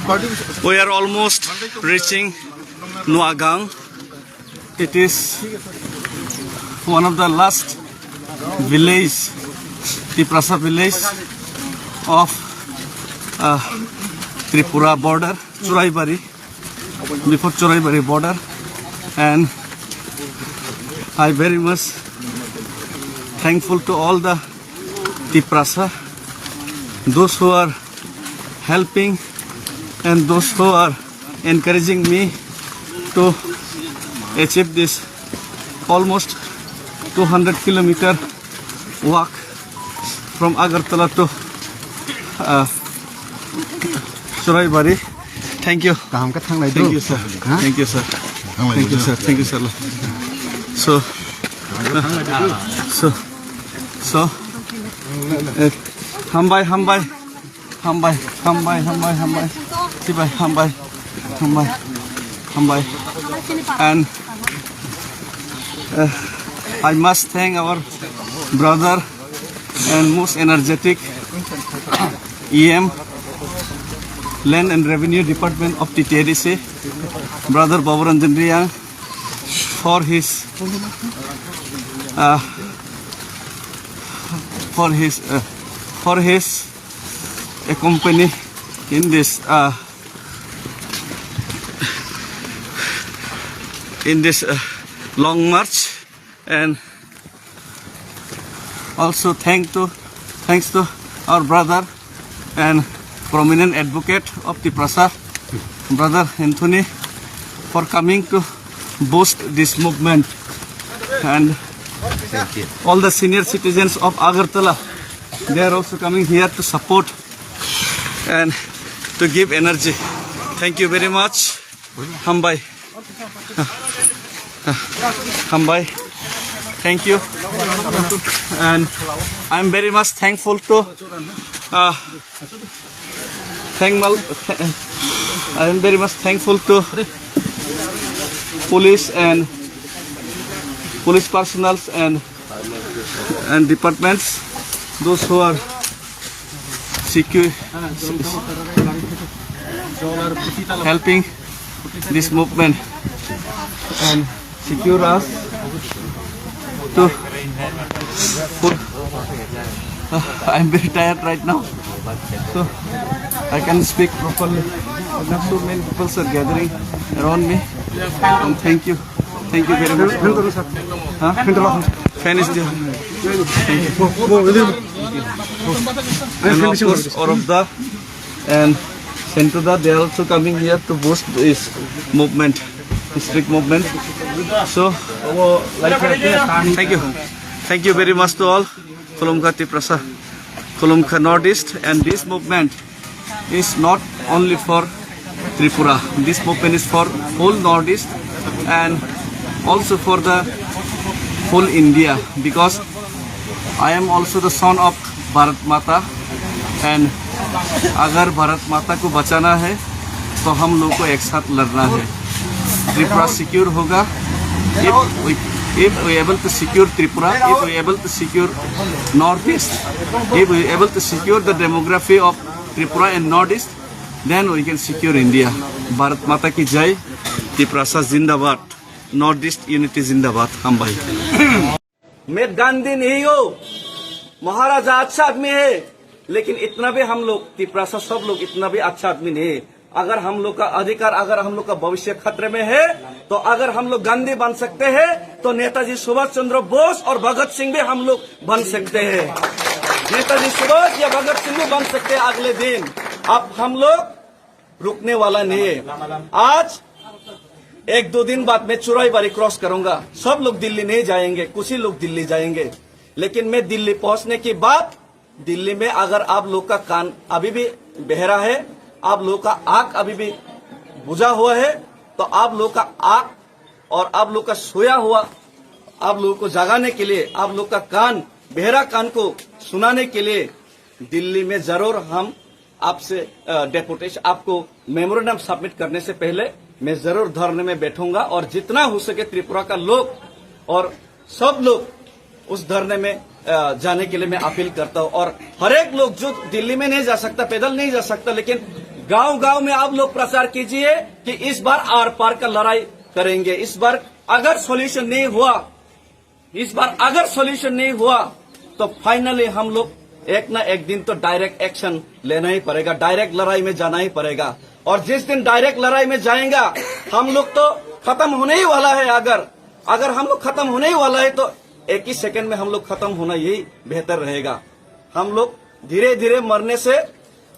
We are almost reaching Nuagang. It is one of the last village, Tiprasa village of Tripura border, Churaibari, before Churaibari border, and I very much thankful to all the Tiprasa, those who are helping and those who are encouraging me to achieve this almost 200-kilometer walk from Agartala to Churaibari. Thank you. Thank you, sir. Thank you, sir. Thank you, sir. Thank you, sir. So, Hambai. And I must thank our brother and most energetic EM, Land and Revenue Department of TTADC, Brother Baburanjan Riyang, for his accompany in this long march, and also thanks to our brother and prominent advocate of Tiprasa, Brother Anthony, for coming to boost this movement, and all the senior citizens of Agartala, they are also coming here to support and to give energy. Thank you very much, Hambai. Thank you, and I am very much thankful to I am very much thankful to police and police personnel and departments, those who are helping this movement and secure us to put. I am very tired right now, so I can speak properly. Not so many people are gathering around me, and thank you very much. Fan is there. And of course, Orabda and Sentuda, they are also coming here to boost this movement, district movement. So, thank you very much to all. Kolomka Tiprasa, Kolomka Northeast, and this movement is not only for Tripura. This movement is for whole Northeast and also for the whole India, because I am also the son of Bharat Mata, and अगर भारत माता को बचाना है तो हम लोग को एक साथ लड़ना है. Tripura secure होगा if we able to secure Tripura, if we able to secure Northeast, if we able to secure the demography of Tripura and Northeast, then we can secure India. Bharat माता की जय. Tiprasa जिंदाबाद. Northeast unity जिंदाबाद. हम भाई. मैं गांधी नहीं हूँ, महाराजा अच्छा आदमी है, लेकिन इतना भी हम लोग तिप्रासा सब लोग इतना भी अच्छा आदमी नहीं है. अगर हम लोग का अधिकार, अगर हम लोग का भविष्य खतरे में है, तो अगर हम लोग गांधी बन सकते हैं तो नेताजी सुभाष चंद्र बोस और भगत सिंह भी हम लोग बन सकते हैं. नेताजी सुभाष या भगत सिंह भी बन सकते हैं अगले दिन. अब हम लोग रुकने वाला नहीं है. आज 1-2 दिन बाद मैं चुराईबारी क्रॉस करूंगा. सब लोग दिल्ली नहीं जाएंगे, कुछ ही लोग दिल्ली जाएंगे, लेकिन मैं दिल्ली पहुंचने के बाद दिल्ली में अगर आप लोग का कान अभी भी बहरा है, आप लोग का आंख अभी भी बुझा हुआ है, तो आप लोग का आंख और आप लोग का सोया हुआ आप लोगों को जगाने के लिए, आप लोग का कान बहरा कान को सुनाने के लिए दिल्ली में जरूर हम आपसे डेपुटेशन, आपको मेमोरेंडम सबमिट करने से पहले मैं जरूर धरने में बैठूंगा, और जितना हो सके त्रिपुरा का लोग और सब लोग उस धरने में जाने के लिए मैं अपील करता हूं. और हर एक लोग जो दिल्ली में नहीं जा सकता, पैदल नहीं जा सकता, लेकिन गांव गांव में आप लोग प्रचार कीजिए कि इस बार आर पार का लड़ाई करेंगे। इस बार अगर सॉल्यूशन नहीं हुआ तो फाइनली हम लोग एक ना एक दिन तो डायरेक्ट एक्शन लेना ही पड़ेगा, डायरेक्ट लड़ाई में जाना ही पड़ेगा। और जिस दिन डायरेक्ट लड़ाई में जाएगा हम लोग तो खत्म होने ही वाला है। अगर हम लोग खत्म होने ही वाला है तो एक ही सेकंड में हम लोग खत्म होना यही बेहतर रहेगा। हम लोग धीरे धीरे मरने से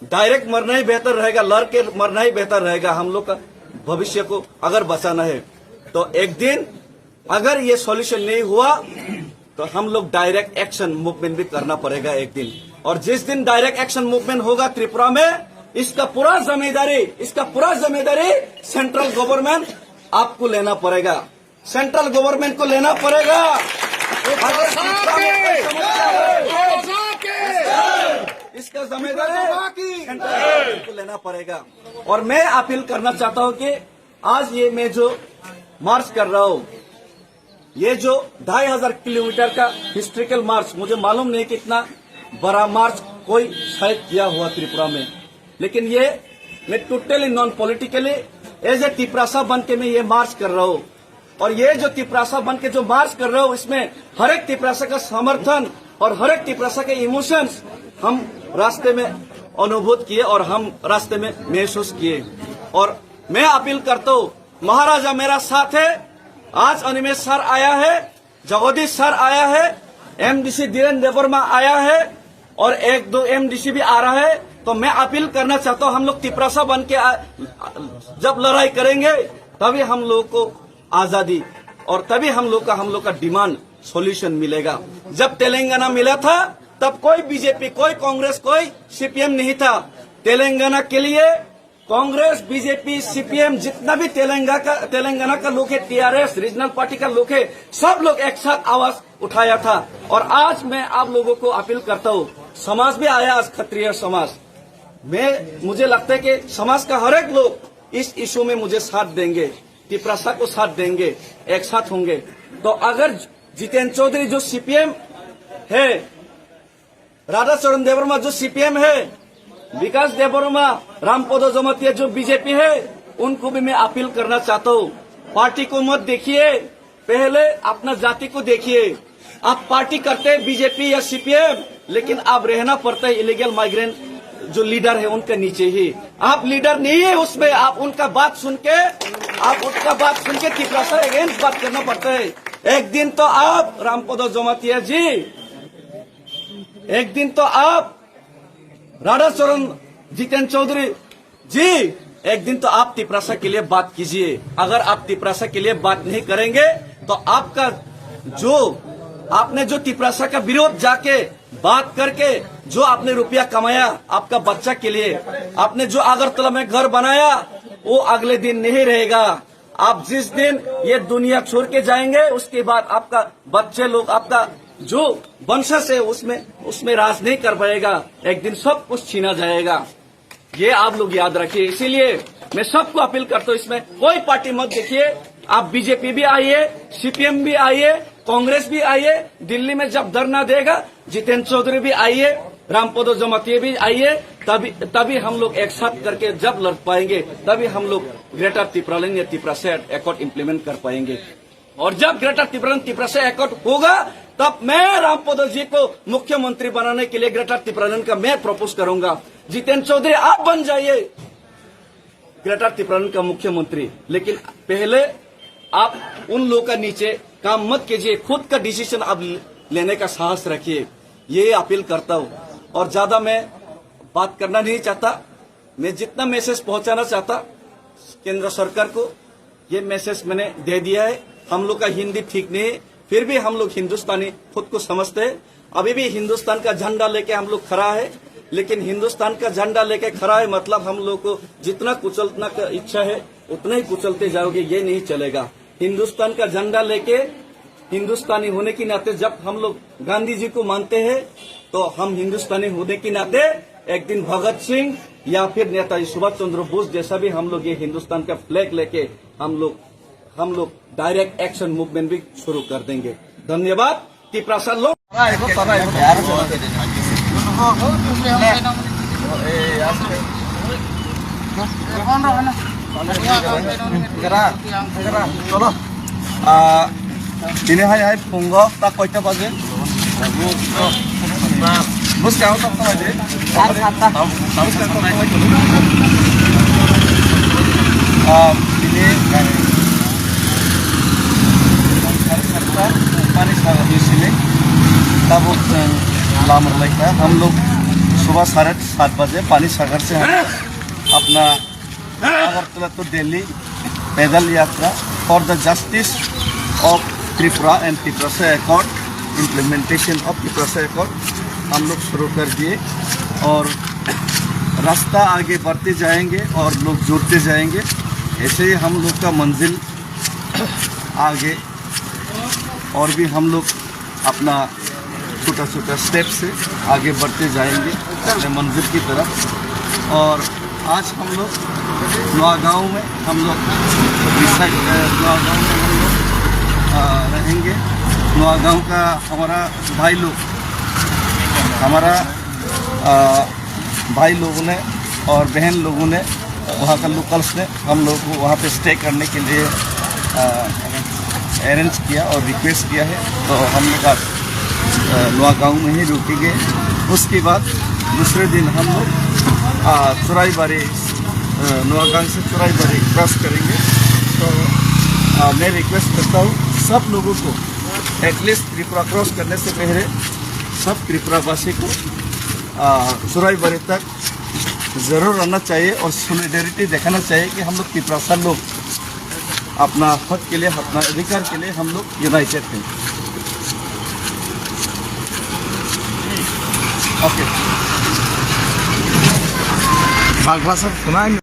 डायरेक्ट मरना ही बेहतर रहेगा, लड़ के मरना ही बेहतर रहेगा। हम लोग का भविष्य को अगर बचाना है तो एक दिन अगर ये सॉल्यूशन नहीं हुआ तो हम लोग डायरेक्ट एक्शन मूवमेंट भी करना पड़ेगा एक दिन। और जिस दिन डायरेक्ट एक्शन मूवमेंट होगा त्रिपुरा में, इसका पूरा जिम्मेदारी सेंट्रल गवर्नमेंट आपको लेना पड़ेगा, सेंट्रल गवर्नमेंट को लेना पड़ेगा। अगर इसका जिम्मेदारी सेंट्रल गवर्नमेंट को लेना पड़ेगा। और मैं अपील करना चाहता हूं कि आज ये मैं जो मार्च कर रहा हूं, ये जो 2500 किलोमीटर का हिस्ट्रिकल मार्च, मुझे मालूम नहीं कितना बड़ा मार्च कोई शायद किया हुआ त्रिपुरा में, लेकिन ये मैं totally non politically as a Tiprasa बन के मैं ये मार्च कर रहा हूँ। और ये जो तिपरासा बन के जो मार्च कर रहा हूँ, इसमें हर एक तिपरासा का समर्थन और हर एक तिपरासा के इमोशंस हम रास्ते में अनुभूत किए और हम रास्ते में महसूस किए। और मैं अपील करता हूँ, महाराजा मेरा साथ है। आज अनिमेश सर आया है, जगदीश सर आया है, एमडीसी धीरेन्द्र देवर्मा आया है और एक दो एमडीसी भी आ रहा है। तो मैं अपील करना चाहता हूँ, हम लोग तिपरासा बन के जब लड़ाई करेंगे तभी हम लोग को आजादी और तभी हम लोग का डिमांड सॉल्यूशन मिलेगा। जब तेलंगाना मिला था तब कोई बीजेपी, कोई कांग्रेस, कोई सीपीएम नहीं था। तेलंगाना के लिए कांग्रेस, बीजेपी, सीपीएम, जितना भी तेलंगाना का लोग है, टीआरएस, रीजनल पार्टी का लोग है, सब लोग एक साथ आवाज उठाया था। और आज मैं आप लोगों को अपील करता हूँ, समाज भी आया, आज क्षत्रिय समाज, मुझे लगता है कि समाज का हर एक लोग इस इशू में मुझे साथ देंगे, तिपरासा को साथ देंगे, एक साथ होंगे। तो अगर जितेंद्र चौधरी जो सीपीएम है, राधाचरण देवर्मा जो सीपीएम है, विकास देवर्मा, रामपद जमातिया जो बीजेपी है, उनको भी मैं अपील करना चाहता हूँ, पार्टी को मत देखिए, पहले अपना जाति को देखिए। आप पार्टी करते हैं बीजेपी या सीपीएम, लेकिन आप रहना पड़ता है इलीगल माइग्रेंट जो लीडर है उनके नीचे ही। आप लीडर नहीं है उसमें, आप उनका बात सुन के तिपरासा अगेंस्ट बात करना पड़ता है। एक दिन तो आप रामपद जमातिया जी, एक दिन तो आप राधाचरण जितेंद्र चौधरी जी, एक दिन तो आप तिपरासा के लिए बात कीजिए। अगर आप तिपरासा के लिए बात नहीं करेंगे तो आपने जो तिपरासा का विरोध जाके बात करके जो आपने रुपया कमाया आपका बच्चा के लिए, आपने जो अगरतला में घर बनाया, वो अगले दिन नहीं रहेगा। आप जिस दिन ये दुनिया छोड़ के जाएंगे उसके बाद आपका बच्चे लोग, आपका जो वंशज है उसमें राज नहीं कर पाएगा, एक दिन सब कुछ छीना जाएगा। ये आप लोग याद रखिए। इसीलिए मैं सबको अपील करता हूँ, इसमें कोई पार्टी मत देखिए। आप बीजेपी भी आइए, सीपीएम भी आइए, कांग्रेस भी आइए। दिल्ली में जब धरना देगा जितेंद्र चौधरी भी आइए, रामपद जमातिया भी आइए, तभी हम लोग एक साथ करके जब लड़ पाएंगे, तभी हम लोग ग्रेटर तिपरालैंड या तिपरासा एकॉर्ड इम्प्लीमेंट कर पाएंगे। और जब ग्रेटर तिपरासा एकॉर्ड होगा तब मैं रामपद जी को मुख्यमंत्री बनाने के लिए ग्रेटर तिपरालैंड का मैं प्रपोज करूंगा। जितेंद्र चौधरी आप बन जाइए ग्रेटर तिपरालैंड का मुख्यमंत्री, लेकिन पहले आप उन लोगों का नीचे काम मत कीजिए, खुद का डिसीजन आप लेने का साहस रखिए। ये अपील करता हूँ और ज्यादा मैं बात करना नहीं चाहता। मैं जितना मैसेज पहुंचाना चाहता केंद्र सरकार को, ये मैसेज मैंने दे दिया है। हम लोग का हिंदी ठीक नहीं है, फिर भी हम लोग हिंदुस्तानी खुद को समझते हैं। अभी भी हिंदुस्तान का झंडा लेके हम लोग खड़ा है, लेकिन हिंदुस्तान का झंडा लेके खड़ा है मतलब हम लोग को जितना कुचलना का इच्छा है उतना ही कुचलते जाओगे, ये नहीं चलेगा। हिंदुस्तान का झंडा लेके हिंदुस्तानी होने के नाते जब हम लोग गांधी जी को मानते हैं तो हम हिंदुस्तानी होने के नाते एक दिन भगत सिंह या फिर नेताजी सुभाष चंद्र बोस जैसा भी हम लोग ये हिंदुस्तान का फ्लैग लेके हम लोग डायरेक्ट एक्शन मूवमेंट भी शुरू कर देंगे। धन्यवाद। तिपरासा लोग चलो ini hai punggo tak koita baje bus kau tak baje ini पानी इसलिए तब लामर लगता है। हम लोग सुबह 7:30 बजे पानी सागर से हम अपना अगरतला तो दिल्ली पैदल यात्रा for the justice of Tripura and Tripura से अकॉर्ड इम्प्लीमेंटेशन ऑफ त्रिपुरा से अकॉर्ड हम लोग शुरू कर दिए और रास्ता आगे बढ़ते जाएंगे और लोग जुड़ते जाएंगे। ऐसे ही हम लोग का मंजिल आगे और भी हम लोग अपना छोटा छोटा स्टेप से आगे बढ़ते जाएंगे अपने मंजिल की तरफ। और आज हम लोग नौगांव में हम लोग रहेंगे। नौगांव का हमारा भाई लोगों ने और बहन लोगों ने वहाँ का लोकल्स ने हम लोग को वहाँ पे स्टे करने के लिए अरेंज किया और रिक्वेस्ट किया है। तो हम लोग आज नौगांव में ही रुकेंगे। उसके बाद दूसरे दिन हम लोग चुराईबारी नौगांव से चुराईबारी क्रॉस करेंगे। तो मैं रिक्वेस्ट करता हूँ सब लोगों को एटलीस्ट त्रिपुरा क्रॉस करने से पहले सब त्रिपुरावासी को चुराईबारी तक ज़रूर रहना चाहिए और सॉलिडेरिटी दिखाना चाहिए कि हम लोग त्रिपुरा लोग अपना हक के लिए अपना अधिकार के लिए हम लोग यूनाइटेड हैं। ओके।